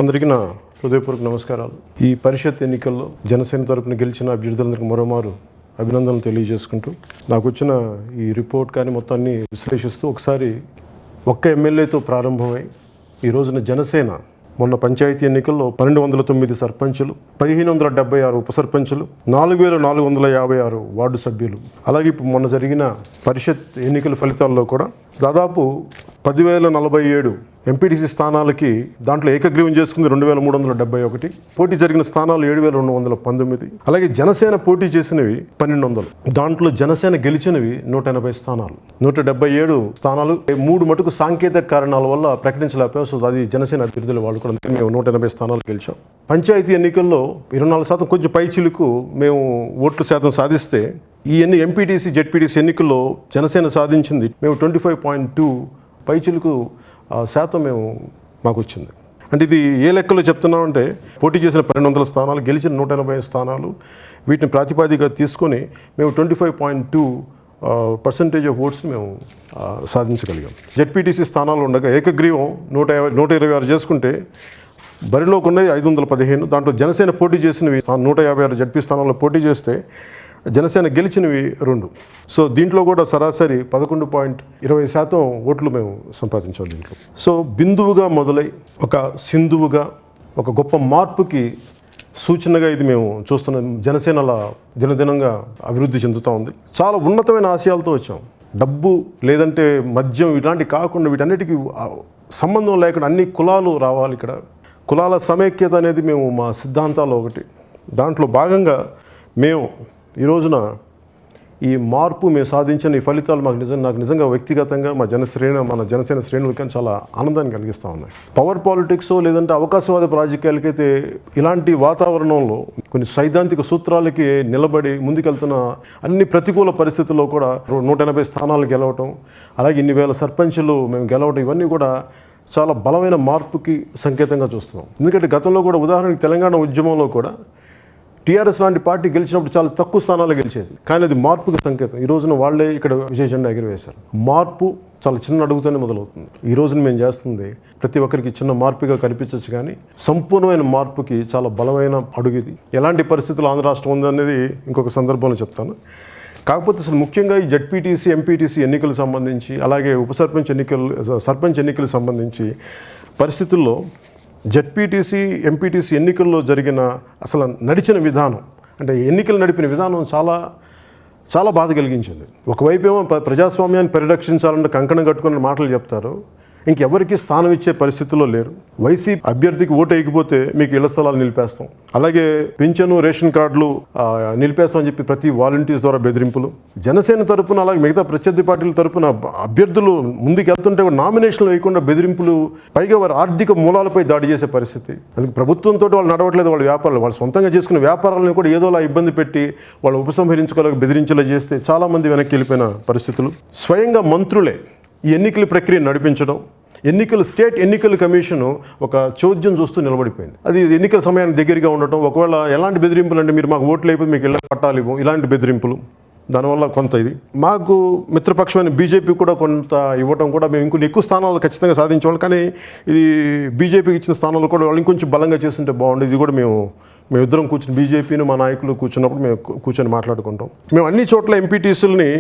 అందరికీ నా హృదయపూర్వక నమస్కారాలు. ఈ పరిషత్ ఎన్నికల్లో జనసేన తరపున గెలిచిన అభ్యర్థులందరికీ మరోమారు అభినందనలు తెలియజేసుకుంటూ నాకు వచ్చిన ఈ రిపోర్ట్ కానీ మొత్తాన్ని విశ్లేషిస్తూ ఒకసారి ఒక్క ఎమ్మెల్యేతో ప్రారంభమై ఈ రోజున జనసేన మొన్న పంచాయతీ ఎన్నికల్లో 1209 సర్పంచులు, 1576 ఉప సర్పంచులు, 4456 వార్డు సభ్యులు, అలాగే ఇప్పుడు మొన్న జరిగిన పరిషత్ ఎన్నికల ఫలితాల్లో కూడా దాదాపు 10,047 ఎంపీటీసీ స్థానాలకి దాంట్లో ఏకగ్రీవం చేసుకుంది 2371, పోటీ జరిగిన స్థానాలు 7,219, అలాగే జనసేన పోటీ చేసినవి 1200, దాంట్లో జనసేన గెలిచినవి 180 స్థానాలు, 177 స్థానాలు 3 మటుకు సాంకేతిక కారణాల వల్ల ప్రకటించలేకపోయాం. సో అది జనసేన అభ్యర్థులు వాళ్ళు కూడా మేము 180 స్థానాలు గెలిచాం. పంచాయతీ ఎన్నికల్లో 24% కొంచెం పై చిలుకు మేము ఓట్ల శాతం సాధిస్తే ఈ ఎంపీటీసీ జెడ్పీటీసీ ఎన్నికల్లో జనసేన సాధించింది మేము 25.2 పైచిలుకు శాతం మాకు వచ్చింది. అంటే ఇది ఏ లెక్కలో చెప్తున్నామంటే పోటీ చేసిన 1200 స్థానాలు, గెలిచిన 180 స్థానాలు, వీటిని ప్రాతిపదికగా తీసుకొని మేము 25.2% ఆఫ్ ఓట్స్ని మేము సాధించగలిగాం. జెడ్పీటీసీ స్థానాలు ఉండగా ఏకగ్రీవం 126 చేసుకుంటే బరిలోకి ఉన్నాయి 515. దాంట్లో జనసేన పోటీ చేసినవి 156 జెడ్పీ స్థానాల్లో పోటీ చేస్తే జనసేన గెలిచినవి 2. సో దీంట్లో కూడా సరాసరి 11.20% ఓట్లు మేము సంపాదించాం దీంట్లో. సో బిందువుగా మొదలై ఒక సింధువుగా ఒక గొప్ప మార్పుకి సూచనగా ఇది మేము చూస్తున్నాం. జనసేనల దినదినంగా అభివృద్ధి చెందుతూ ఉంది. చాలా ఉన్నతమైన ఆశయాలతో వచ్చాం. డబ్బు లేదంటే మద్యం ఇలాంటివి కాకుండా వీటన్నిటికీ సంబంధం లేకుండా అన్ని కులాలు రావాలి. ఇక్కడ కులాల సమైక్యత అనేది మేము మా సిద్ధాంతాల్లో ఒకటి. దాంట్లో భాగంగా మేము ఈ రోజున ఈ మార్పు మేము సాధించిన ఈ ఫలితాలు నాకు నిజంగా వ్యక్తిగతంగా మన జనసేన శ్రేణులకి చాలా ఆనందాన్ని కలిగిస్తూ ఉన్నాయి. పవర్ పాలిటిక్స్ లేదంటే అవకాశవాద రాజకీయాలకైతే ఇలాంటి వాతావరణంలో కొన్ని సైద్ధాంతిక సూత్రాలకి నిలబడి ముందుకెళ్తున్న అన్ని ప్రతికూల పరిస్థితుల్లో కూడా 180 స్థానాలు గెలవటం, అలాగే ఇన్ని వేల సర్పంచులు మేము గెలవటం, ఇవన్నీ కూడా చాలా బలమైన మార్పుకి సంకేతంగా చూస్తున్నాం. ఎందుకంటే గతంలో కూడా ఉదాహరణకి తెలంగాణ ఉద్యమంలో కూడా టీఆర్ఎస్ లాంటి పార్టీ గెలిచినప్పుడు చాలా తక్కువ స్థానాలు గెలిచేది, కానీ అది మార్పుకి సంకేతం. ఈ రోజున వాళ్ళే ఇక్కడ విజయ జెండా ఎగిరివేశారు. మార్పు చాలా చిన్న అడుగుతోనే మొదలవుతుంది. ఈ రోజున మేము చేస్తుంది ప్రతి ఒక్కరికి చిన్న మార్పుగా కనిపించవచ్చు, కానీ సంపూర్ణమైన మార్పుకి చాలా బలమైన అడుగు ఇది. ఎలాంటి పరిస్థితులు ఆంధ్ర రాష్ట్రం ఉందనేది ఇంకొక సందర్భంలో చెప్తాను. కాకపోతే అసలు ముఖ్యంగా ఈ జెడ్పీటీసీ ఎంపీటీసీ ఎన్నికలకు సంబంధించి, అలాగే సర్పంచ్ ఎన్నికలకు సంబంధించి పరిస్థితుల్లో జెడ్పీటీసీ ఎంపీటీసీ ఎన్నికల్లో జరిగిన అసలు నడిచిన విధానం, అంటే ఎన్నికలు నడిపిన విధానం చాలా చాలా బాధ కలిగించింది. ఒకవైపేమో ప్రజాస్వామ్యాన్ని పరిరక్షించాలంటే కంకణం కట్టుకున్న మాటలు చెప్తారు, ఇంకెవరికి స్థానం ఇచ్చే పరిస్థితుల్లో లేరు. వైసీపీ అభ్యర్థికి ఓటు వేయకపోతే మీకు ఇళ్ల స్థలాలు నిలిపేస్తాం, అలాగే పింఛను రేషన్ కార్డులు నిలిపేస్తామని చెప్పి ప్రతి వాలంటీర్స్ ద్వారా బెదిరింపులు. జనసేన తరపున అలాగే మిగతా ప్రత్యర్థి పార్టీల తరపున అభ్యర్థులు ముందుకు వెళ్తుంటే నామినేషన్లు వేయకుండా బెదిరింపులు, పైగా వారి ఆర్థిక మూలాలపై దాడి చేసే పరిస్థితి. అందుకే ప్రభుత్వంతో వాళ్ళు నడవట్లేదు, వాళ్ళ వ్యాపారాలు వాళ్ళు సొంతంగా చేసుకున్న వ్యాపారాలను కూడా ఏదోలా ఇబ్బంది పెట్టి వాళ్ళు ఉపసంహరించుకోలేక బెదిరించేలా చేస్తే చాలామంది వెనక్కి వెళ్ళిపోయిన పరిస్థితులు. స్వయంగా మంత్రులే ఈ ఎన్నికల ప్రక్రియ నడిపించడం, స్టేట్ ఎన్నికల కమిషను ఒక చోద్యం చూస్తూ నిలబడిపోయింది. అది ఎన్నికల సమయానికి దగ్గరగా ఉండటం, ఒకవేళ ఎలాంటి బెదిరింపులు అంటే మీరు మాకు ఓట్లు అయిపోయి మీకు ఇళ్ళ పట్టాలు ఇవ్వం, ఇలాంటి బెదిరింపులు. దానివల్ల కొంత ఇది మాకు మిత్రపక్షమైన బీజేపీ కూడా కొంత ఇవ్వటం కూడా మేము ఇంకొన్ని ఎక్కువ స్థానాలు ఖచ్చితంగా సాధించేవాళ్ళం, కానీ ఇది బీజేపీకి ఇచ్చిన స్థానాలు కూడా వాళ్ళు ఇంకొంచెం బలంగా చేస్తుంటే బాగుండేది. ఇది కూడా మేమిద్దరం కూర్చొని బీజేపీని మా నాయకులు కూర్చున్నప్పుడు మేము కూర్చొని మాట్లాడుకుంటాం. మేము అన్ని చోట్ల ఎంపీటీసీలని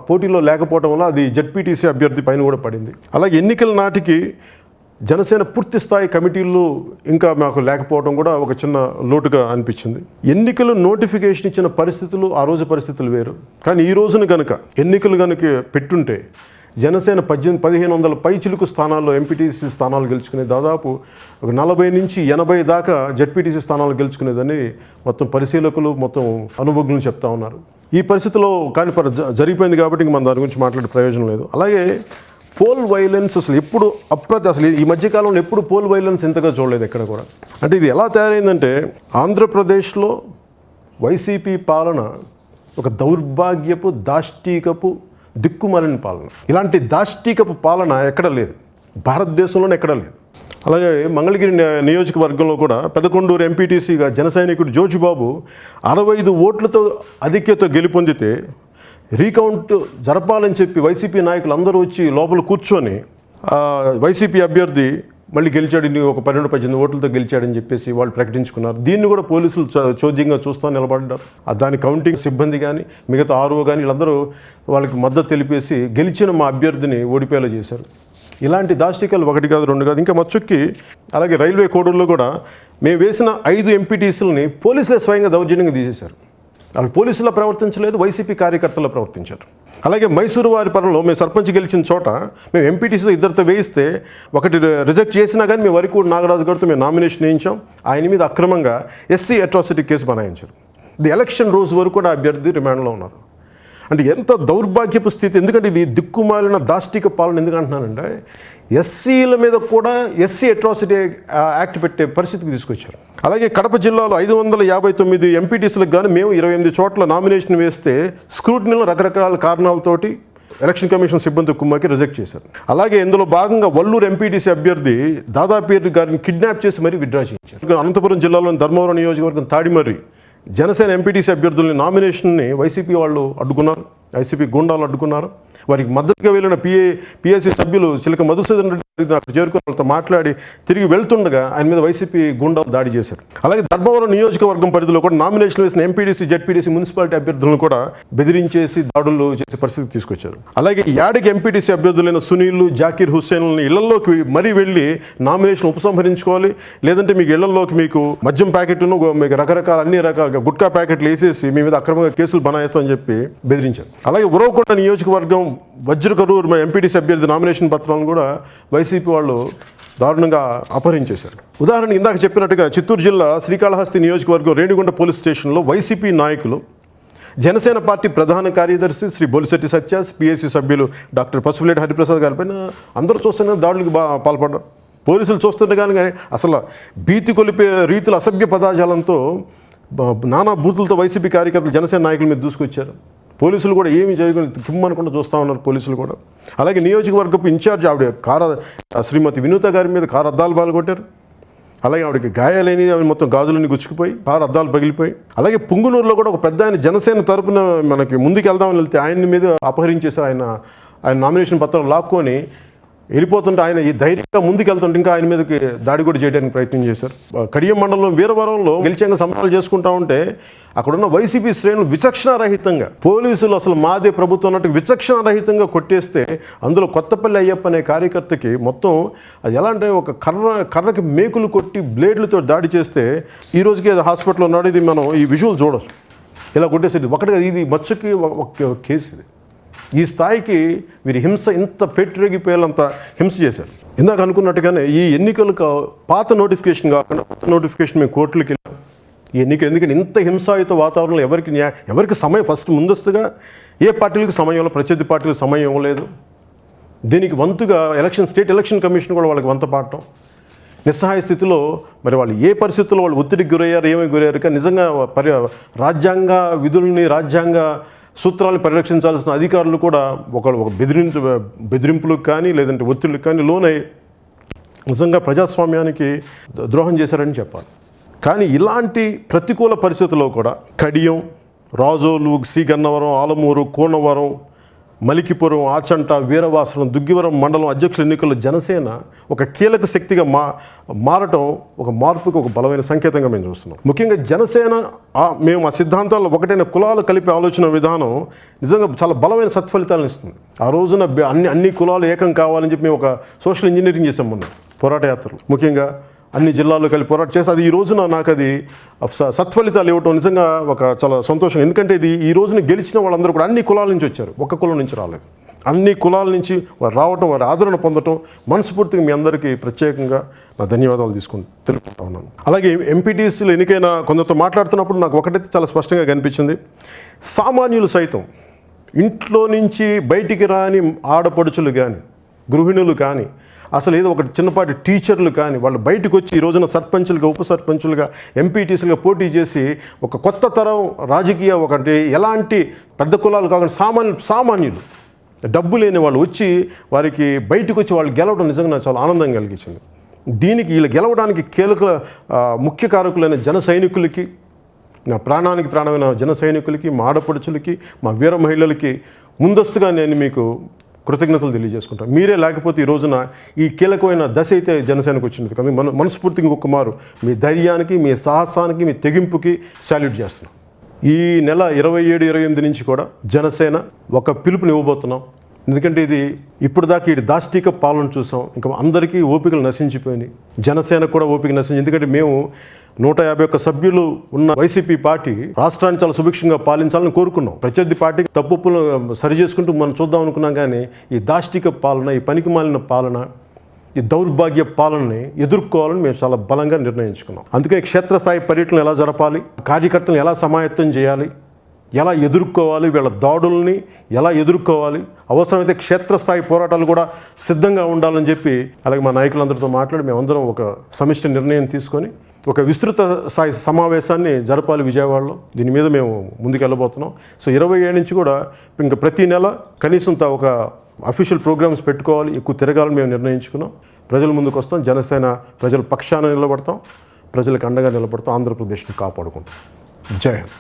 పోటీలో లేకపోవడం వల్ల అది జెడ్పీటీసీ అభ్యర్థి పైన కూడా పడింది. అలాగే ఎన్నికల నాటికి జనసేన పూర్తి స్థాయి కమిటీలు ఇంకా మాకు లేకపోవడం కూడా ఒక చిన్న లోటుగా అనిపించింది. ఎన్నికలు నోటిఫికేషన్ ఇచ్చిన పరిస్థితులు ఆ రోజు పరిస్థితులు వేరు, కానీ ఈ రోజున కనుక ఎన్నికలు కనుక పెట్టుంటే జనసేన 1500 పై చిలుకు స్థానాల్లో ఎంపీటీసీ స్థానాలు గెలుచుకునే దాదాపు ఒక 40 నుంచి 80 దాకా జెడ్పీటీసీ స్థానాలు గెలుచుకునేదని మొత్తం పరిశీలకులు మొత్తం అనుభవజ్ఞులు చెప్తా ఉన్నారు. ఈ పరిస్థితిలో కానీ జరిగిపోయింది కాబట్టి ఇంక మన దాని గురించి మాట్లాడే ప్రయోజనం లేదు. అలాగే పోల్ వైలెన్స్ అసలు ఈ మధ్యకాలంలో ఎప్పుడు పోల్ వైలెన్స్ ఇంతగా చూడలేదు ఎక్కడ కూడా. అంటే ఇది ఎలా తయారైందంటే ఆంధ్రప్రదేశ్లో వైసీపీ పాలన ఒక దౌర్భాగ్యపు దాష్టీకపు దిక్కుమాలిన పాలన. ఇలాంటి దాష్టీకపు పాలన ఎక్కడ లేదు, భారతదేశంలోనే ఎక్కడ లేదు. అలాగే మంగళగిరి నియోజకవర్గంలో కూడా పెదకొండూరు ఎంపీటీసీగా జన సైనికుడు జోజిబాబు 65 ఓట్లతో ఆధిక్యతతో గెలుపొందితే రీకౌంట్ జరపాలని చెప్పి వైసీపీ నాయకులు అందరూ వచ్చి లోపల కూర్చొని వైసీపీ అభ్యర్థి మళ్ళీ గెలిచాడు, ఇన్ని ఒక 12-18 ఓట్లతో గెలిచాడని చెప్పేసి వాళ్ళు ప్రకటించుకున్నారు. దీన్ని కూడా పోలీసులు చోద్యంగా చూస్తూ నిలబడ్డారు. దాని కౌంటింగ్ సిబ్బంది కానీ మిగతా ఆర్ఓ కానీ వీళ్ళందరూ వాళ్ళకి మద్దతు తెలిపేసి గెలిచిన మా అభ్యర్థిని ఓడిపోయేలా చేశారు. ఇలాంటి దాష్టికాలు 1 కాదు 2 కాదు. ఇంకా మచ్చుక్కి అలాగే రైల్వే కోడూరులో కూడా మేము వేసిన 5 ఎంపీటీసీలని పోలీసులే స్వయంగా దౌర్జన్యంగా తీసేశారు. వాళ్ళు పోలీసులా ప్రవర్తించలేదు, వైసీపీ కార్యకర్తలు ప్రవర్తించారు. అలాగే మైసూరు వారి పరంలో మేము సర్పంచ్ గెలిచిన చోట మేము ఎంపీటీసీలో 2 వేయిస్తే 1 రిజెక్ట్ చేసినా కానీ మేము వరికూడి నాగరాజు గారితో మేము నామినేషన్ వేయించాం. ఆయన మీద అక్రమంగా ఎస్సీ అట్రాసిటీ కేసు బనాయించారు. ఇది ఎలక్షన్ రోజు వరకు కూడా అభ్యర్థి రిమాండ్లో ఉన్నారు. అంటే ఎంత దౌర్భాగ్యపు స్థితి. ఎందుకంటే ఇది దిక్కుమాలిన దాష్టిక పాలన. ఎందుకు అంటున్నానంటే ఎస్సీల మీద కూడా ఎస్సీ అట్రాసిటీ యాక్ట్ పెట్టే పరిస్థితికి తీసుకొచ్చారు. అలాగే కడప జిల్లాలో 559 ఎంపీటీసీలకు కానీ మేము 28 చోట్ల నామినేషన్ వేస్తే స్క్రూటినీలో రకరకాల కారణాలతోటి ఎలక్షన్ కమిషన్ సిబ్బంది కుమ్మకి రిజెక్ట్ చేశారు. అలాగే ఇందులో భాగంగా వల్లూరు ఎంపీటీసీ అభ్యర్థి దాదాపేరు గారిని కిడ్నాప్ చేసి మరీ విత్డ్రా చేయించారు. అనంతపురం జిల్లాలోని ధర్మవరం నియోజకవర్గం తాడిమర్రి జనసేన ఎంపీటీసీ అభ్యర్థులని నామినేషన్ని వైసీపీ వాళ్ళు అడ్డుకున్నారు, వైసీపీ గుండాలు అడ్డుకున్నారు. వారికి మద్దతుగా వెళ్ళిన పిఎస్సీ సభ్యులు చిలక మధుసూదన్ రెడ్డి అక్కడ చేరుకుని వాళ్ళతో మాట్లాడి తిరిగి వెళ్తుండగా ఆయన మీద వైసీపీ గుండాలు దాడి చేశారు. అలాగే ధర్మవరం నియోజకవర్గం పరిధిలో కూడా నామినేషన్ వేసిన ఎంపీడీసీ జెడ్పీడీసీ మున్సిపాలిటీ అభ్యర్థులను కూడా బెదిరించేసి దాడులు చేసే పరిస్థితి తీసుకొచ్చారు. అలాగే యాడికి ఎంపీటీసీ అభ్యర్థులైన సునీల్, జాకీర్ హుస్సేన్లని ఇళ్లలోకి మరీ వెళ్ళి నామినేషన్ ఉపసంహరించుకోవాలి, లేదంటే మీకు ఇళ్లలోకి మీకు మద్యం ప్యాకెట్ను మీకు రకరకాల అన్ని రకాల గుట్కా ప్యాకెట్లు వేసేసి మీ మీద అక్రమంగా కేసులు బనాయిస్తామని చెప్పి బెదిరించారు. అలాగే ఉరవకొండ నియోజకవర్గం వజ్రకరూరు ఎంపీటీసీ అభ్యర్థి నామినేషన్ పత్రాలను కూడా వైసీపీ వాళ్ళు దారుణంగా అపహరించేశారు. ఉదాహరణకు ఇందాక చెప్పినట్టుగా చిత్తూరు జిల్లా శ్రీకాళహస్తి నియోజకవర్గం రేణిగుంట పోలీస్ స్టేషన్లో వైసీపీ నాయకులు జనసేన పార్టీ ప్రధాన కార్యదర్శి శ్రీ బొలిశెట్టి సత్య, పిఎస్సీ సభ్యులు డాక్టర్ పసుపులేటి హరిప్రసాద్ గారిపైన అందరూ చూస్తున్న దాడులకు పాల్పడ్డారు. పోలీసులు చూస్తుండగానే అసలు భీతి కొలిపే రీతిలో అసభ్య పదాజాలంతో నానా బూతులతో వైసీపీ కార్యకర్తలు జనసేన నాయకుల మీద దూసుకొచ్చారు. పోలీసులు కూడా ఏమీ చేయకుండా కిమ్మనుకుండా చూస్తూ ఉన్నారు పోలీసులు కూడా. అలాగే నియోజకవర్గపు ఇన్ఛార్జ్ ఆవిడ శ్రీమతి వినూత గారి మీద కారు అద్దాలు పాల్గొట్టారు. అలాగే ఆవిడకి గాయాలైనవి, అవి మొత్తం గాజులన్నీ గుచ్చుకుపోయి కారు అద్దాలు పగిలిపోయి. అలాగే పుంగునూరులో కూడా ఒక పెద్ద ఆయన జనసేన తరపున మనకి ముందుకు వెళ్దామని వెళ్తే ఆయన మీద అపహరించేశారు. ఆయన నామినేషన్ పత్రం లాక్కొని వెళ్ళిపోతుంటే ఆయన ఈ ధైర్యంగా ముందుకెళ్తుంటే ఇంకా ఆయన మీదకి దాడి కూడా చేయడానికి ప్రయత్నం చేశారు. కడియం మండలం వీరవరంలో గెలిచాంగా సంబరాలు చేసుకుంటా ఉంటే అక్కడున్న వైసీపీ శ్రేణులు విచక్షణారహితంగా పోలీసులు అసలు మాదే ప్రభుత్వం అన్నట్టు విచక్షణారహితంగా కొట్టేస్తే అందులో కొత్తపల్లి అయ్యప్ప అనే కార్యకర్తకి మొత్తం అది ఎలా అంటే ఒక కర్రకి మేకులు కొట్టి బ్లేడ్లతో దాడి చేస్తే ఈ రోజుకి అది హాస్పిటల్లో ఉన్నాడు. ఇది మనం ఈ విజువల్ చూడొచ్చు. ఇలా కొట్టేసేది ఒకటిగా ఇది మచ్చుకి ఒక కేసు. ఇది ఈ స్థాయికి వీరి హింస ఇంత పెట్టిరెగిపోయేంత హింస చేశారు. ఇందాక అనుకున్నట్టుగానే ఈ ఎన్నికలకు పాత నోటిఫికేషన్ కాకుండా కొత్త నోటిఫికేషన్ మేము కోర్టులకు వెళ్ళాం. ఈ ఎన్నిక ఎందుకంటే ఇంత హింసాయుత వాతావరణంలో ఎవరికి సమయం ఫస్ట్ ముందస్తుగా ఏ పార్టీలకు సమయంలో ప్రత్యర్థి పార్టీలకు సమయం ఇవ్వలేదు. దీనికి వంతుగా స్టేట్ ఎలక్షన్ కమిషన్ కూడా వాళ్ళకి వంత పాడటం, నిస్సహాయ స్థితిలో మరి వాళ్ళు ఏ పరిస్థితుల్లో వాళ్ళు ఒత్తిడికి గురయ్యారు, ఏమీ గురయ్యారు. కానీ నిజంగా రాజ్యాంగ విధుల్ని రాజ్యాంగ సూత్రాలను పరిరక్షించాల్సిన అధికారులు కూడా ఒక బెదిరింపులకు కానీ లేదంటే ఒత్తిళ్ళకి కానీ లోనై నిజంగా ప్రజాస్వామ్యానికి ద్రోహం చేశారని చెప్పాలి. కానీ ఇలాంటి ప్రతికూల పరిస్థితుల్లో కూడా కడియం, రాజోలు, సి గన్నవరం, ఆలమూరు, కోనవరం, మలికిపురం, ఆచంట, వీరవాసనం, దుగ్గివరం మండలం అధ్యక్షుల ఎన్నికల్లో జనసేన ఒక కీలక శక్తిగా మారటం ఒక మార్పుకి ఒక బలమైన సంకేతంగా మేము చూస్తున్నాం. ముఖ్యంగా జనసేన మేము ఆ సిద్ధాంతాల్లో ఒకటైన కులాలు కలిపే ఆలోచన విధానం నిజంగా చాలా బలమైన సత్ఫలితాలను ఇస్తుంది. ఆ రోజున అన్ని కులాలు ఏకం కావాలని చెప్పి మేము ఒక సోషల్ ఇంజనీరింగ్ చేసాం మొన్న పోరాట యాత్రలు. ముఖ్యంగా అన్ని జిల్లాల్లో కలిపి పోరాటం చేసి అది ఈ రోజున నాకు అది సత్ఫలితాలు ఇవ్వటం నిజంగా ఒక చాలా సంతోషం. ఎందుకంటే ఇది ఈ రోజున గెలిచిన వాళ్ళందరూ కూడా అన్ని కులాల నుంచి వచ్చారు, ఒక్క కులం నుంచి రాలేదు. అన్ని కులాల నుంచి వారు రావటం, వారి ఆదరణ పొందటం మనస్ఫూర్తిగా మీ అందరికీ ప్రత్యేకంగా నా ధన్యవాదాలు తెలుపుకుంటా ఉన్నాను. అలాగే ఎంపీటీసీలు ఎన్నికైన కొందరితో మాట్లాడుతున్నప్పుడు నాకు ఒకటైతే చాలా స్పష్టంగా కనిపించింది. సామాన్యులు సైతం ఇంట్లో నుంచి బయటికి రాని ఆడపడుచులు కానీ గృహిణులు కానీ అసలు ఏదో ఒక చిన్నపాటి టీచర్లు కానీ వాళ్ళు బయటకు వచ్చి ఈ రోజున సర్పంచులుగా, ఉప సర్పంచులుగా, ఎంపీటీసీలుగా పోటీ చేసి ఒక కొత్త తరం రాజకీయ ఒకటి ఎలాంటి పెద్ద కులాలు కాకుండా సామాన్యులు డబ్బు లేని వాళ్ళు వచ్చి వారికి బయటకు వచ్చి వాళ్ళు గెలవడం నిజంగా నాకు చాలా ఆనందం కలిగించింది. దీనికి వీళ్ళు గెలవడానికి ముఖ్య కారకులైన జన సైనికులకి, నా ప్రాణానికి ప్రాణమైన జన సైనికులకి, మా ఆడపడుచులకి, మా వీర మహిళలకి ముందస్తుగా నేను మీకు కృతజ్ఞతలు తెలియజేసుకుంటాం. మీరే లేకపోతే ఈ రోజున ఈ కీలకమైన దశ అయితే జనసేనకు వచ్చినది. కానీ మనస్ఫూర్తిగా ఇంకొక మారు మీ ధైర్యానికి, మీ సాహసానికి, మీ తెగింపుకి సాల్యూట్ చేస్తున్నాం. ఈ నెల 27-28 నుంచి కూడా జనసేన ఒక పిలుపుని ఇవ్వబోతున్నాం. ఎందుకంటే ఇది ఇప్పుడు దాకా ఈ దాష్టిక పాలన చూసాం. ఇంకా అందరికీ ఓపికలు నశించిపోయినాయి. జనసేనకు కూడా ఓపిక నశించి, ఎందుకంటే మేము 151 సభ్యులు ఉన్న వైసీపీ పార్టీ రాష్ట్రాన్ని చాలా సుభిక్షంగా పాలించాలని కోరుకున్నాం. ప్రత్యర్థి పార్టీకి తప్పులు సరి చేసుకుంటూ మనం చూద్దాం అనుకున్నాం. కానీ ఈ దాష్టిక పాలన, ఈ పనికిమాలిన పాలన, ఈ దౌర్భాగ్య పాలనని ఎదుర్కోవాలని మేము చాలా బలంగా నిర్ణయించుకున్నాం. అందుకే క్షేత్రస్థాయి పర్యటనలు ఎలా జరపాలి, కార్యకర్తలను ఎలా సమాయత్తం చేయాలి, ఎలా ఎదుర్కోవాలి, వీళ్ళ దాడుల్ని ఎలా ఎదుర్కోవాలి, అవసరమైతే క్షేత్రస్థాయి పోరాటాలు కూడా సిద్ధంగా ఉండాలని చెప్పి, అలాగే మా నాయకులందరితో మాట్లాడి మేమందరం ఒక సమిష్టి నిర్ణయం తీసుకొని ఒక విస్తృత స్థాయి సమావేశాన్ని జరపాలి విజయవాడలో. దీని మీద మేము ముందుకు వెళ్ళబోతున్నాం. సో 27 నుంచి కూడా ఇంకా ప్రతి నెల కనీసం ఒక అఫీషియల్ ప్రోగ్రామ్స్ పెట్టుకోవాలి, ఎక్కువ తిరగాలని మేము నిర్ణయించుకున్నాం. ప్రజల ముందుకు వస్తాం, జనసేన ప్రజల పక్షాన నిలబడతాం, ప్రజలకు అండగా నిలబడతాం, ఆంధ్రప్రదేశ్ని కాపాడుకుంటాం. జై హింద్.